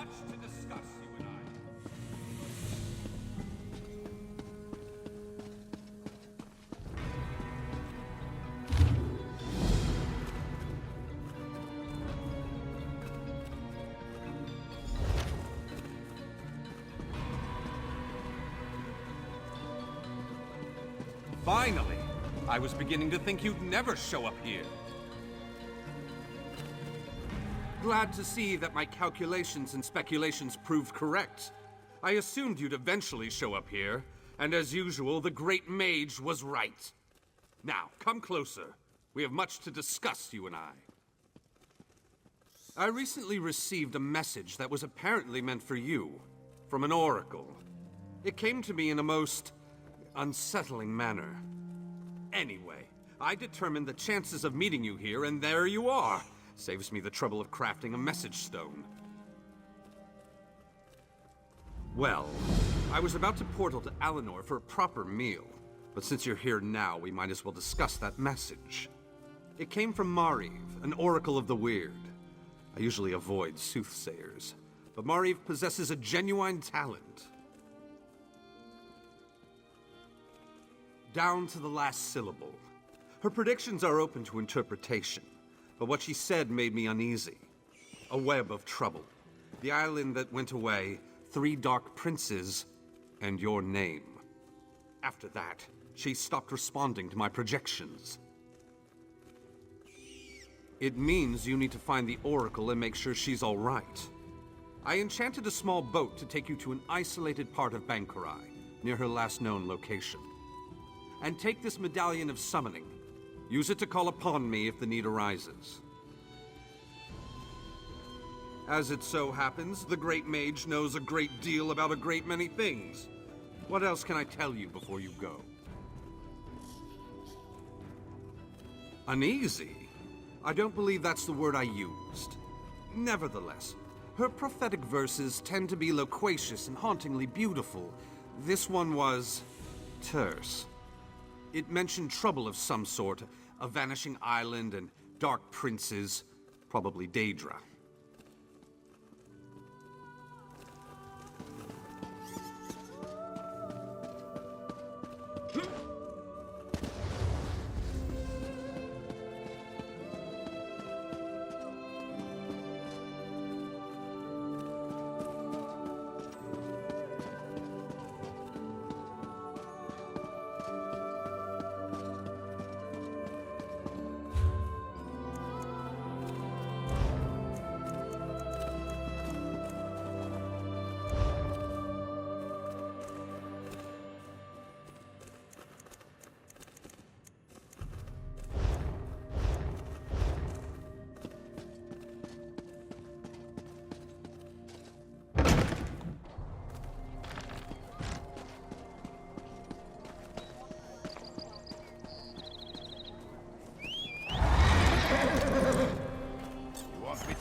much to discuss, you and I. Finally! I was beginning to think you'd never show up here. Glad to see that my calculations and speculations proved correct. I assumed you'd eventually show up here, and as usual, the Great Mage was right. Now, come closer. We have much to discuss, you and I. I recently received a message that was apparently meant for you, from an oracle. It came to me in a most unsettling manner. Anyway, I determined the chances of meeting you here, and there you are. Saves me the trouble of crafting a message stone. Well, I was about to portal to Alinor for a proper meal, but since you're here now, we might as well discuss that message. It came from Mariv, an oracle of the weird. I usually avoid soothsayers, but Mariv possesses a genuine talent. Down to the last syllable. Her predictions are open to interpretation, but what she said made me uneasy. A web of trouble. The island that went away, 3 dark princes, and your name. After that, she stopped responding to my projections. It means you need to find the Oracle and make sure she's all right. I enchanted a small boat to take you to an isolated part of Bankarai, near her last known location. And take this Medallion of Summoning. Use it to call upon me if the need arises. As it so happens, the Great Mage knows a great deal about a great many things. What else can I tell you before you go? Uneasy? I don't believe that's the word I used. Nevertheless, her prophetic verses tend to be loquacious and hauntingly beautiful. This one was terse. It mentioned trouble of some sort, a vanishing island and dark princes, probably Daedra.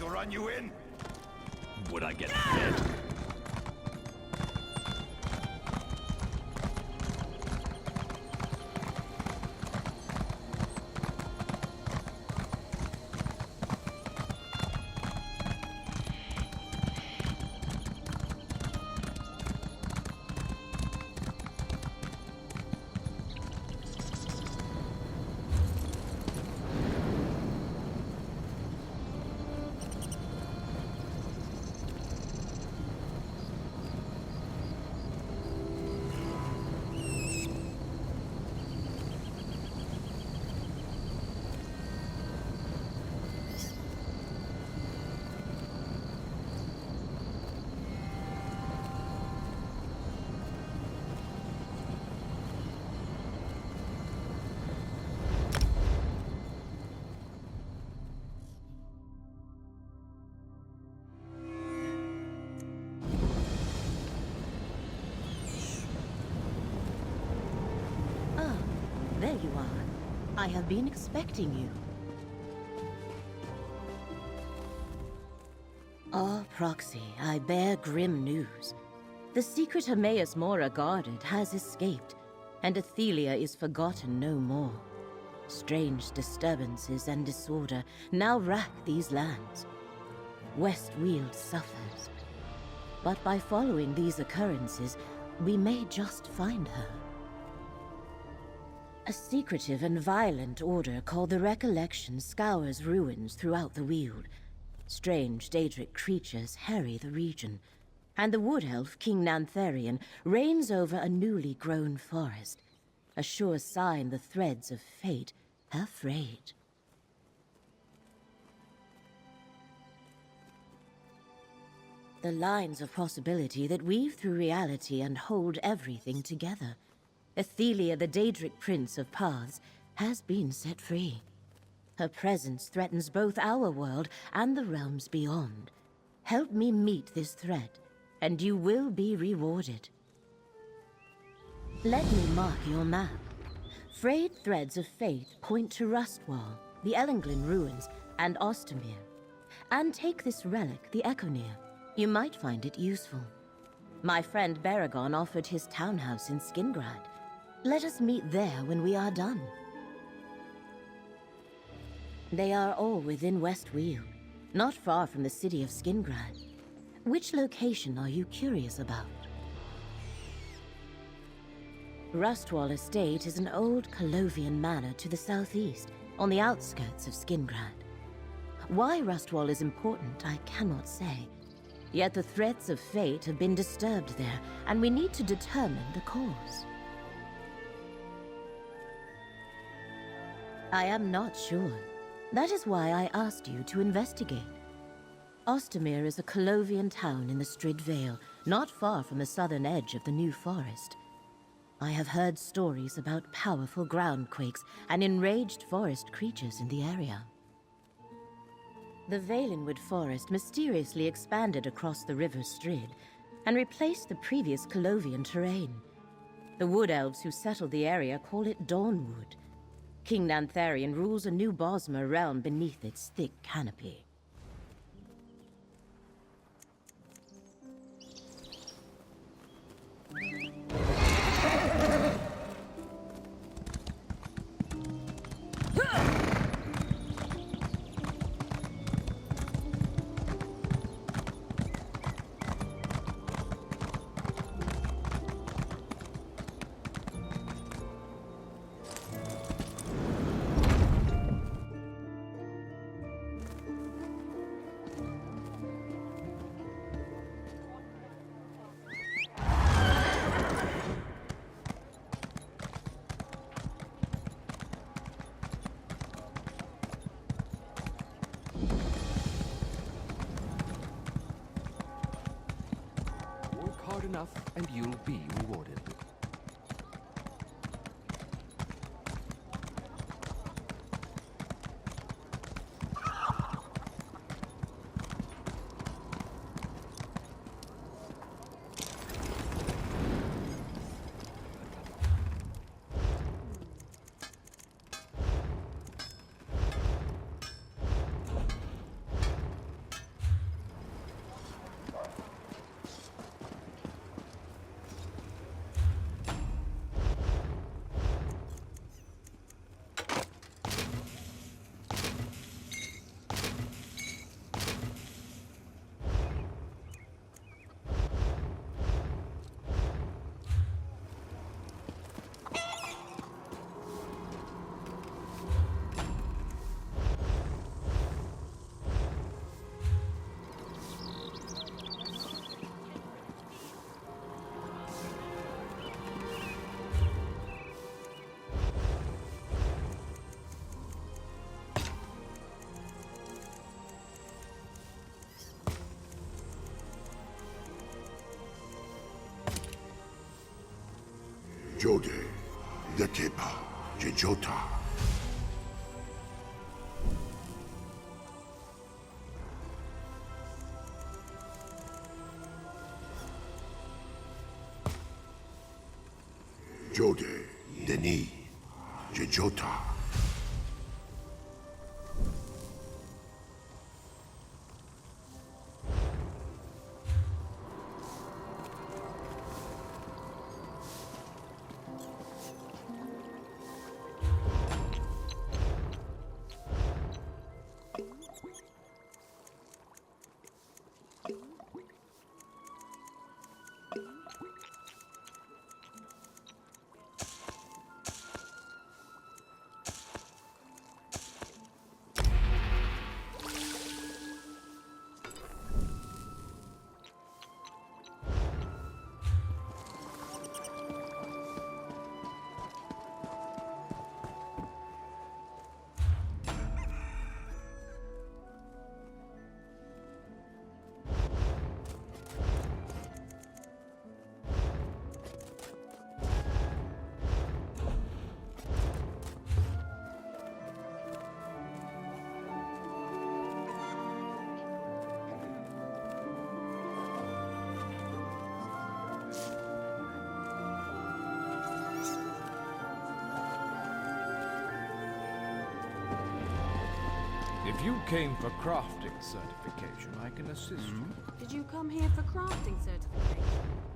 Run you in? Would I get fed? There you are. I have been expecting you. Ah, Proxy, I bear grim news. The secret Hermaeus Mora guarded has escaped, and Athelia is forgotten no more. Strange disturbances and disorder now rack these lands. Westweald suffers, but by following these occurrences, we may just find her. A secretive and violent order called the Recollection scours ruins throughout the Weald. Strange Daedric creatures harry the region, and the wood elf King Nantharian reigns over a newly grown forest, a sure sign the threads of fate have frayed. The lines of possibility that weave through reality and hold everything together. Athelia, the Daedric Prince of Paths, has been set free. Her presence threatens both our world and the realms beyond. Help me meet this threat, and you will be rewarded. Let me mark your map. Frayed threads of fate point to Rustwall, the Ellenglin ruins, and Ostermere. And take this relic, the Echonir. You might find it useful. My friend Baragon offered his townhouse in Skingrad. Let us meet there when we are done. They are all within West Weald, not far from the city of Skingrad. Which location are you curious about? Rustwall Estate is an old Colovian manor to the southeast, on the outskirts of Skingrad. Why Rustwall is important, I cannot say. Yet the threads of fate have been disturbed there, and we need to determine the cause. I am not sure. That is why I asked you to investigate. Ostermere is a Colovian town in the Strid Vale, not far from the southern edge of the New Forest. I have heard stories about powerful groundquakes and enraged forest creatures in the area. The Valenwood Forest mysteriously expanded across the River Strid and replaced the previous Colovian terrain. The Wood Elves who settled the area call it Dawnwood. King Nantharian rules a new Bosmer realm beneath its thick canopy. Enough, and you'll be rewarded. Jode, Yatepa, Jejota. Jode, Denis, Jejota. If you came for crafting certification, I can assist you. Did you come here for crafting certification?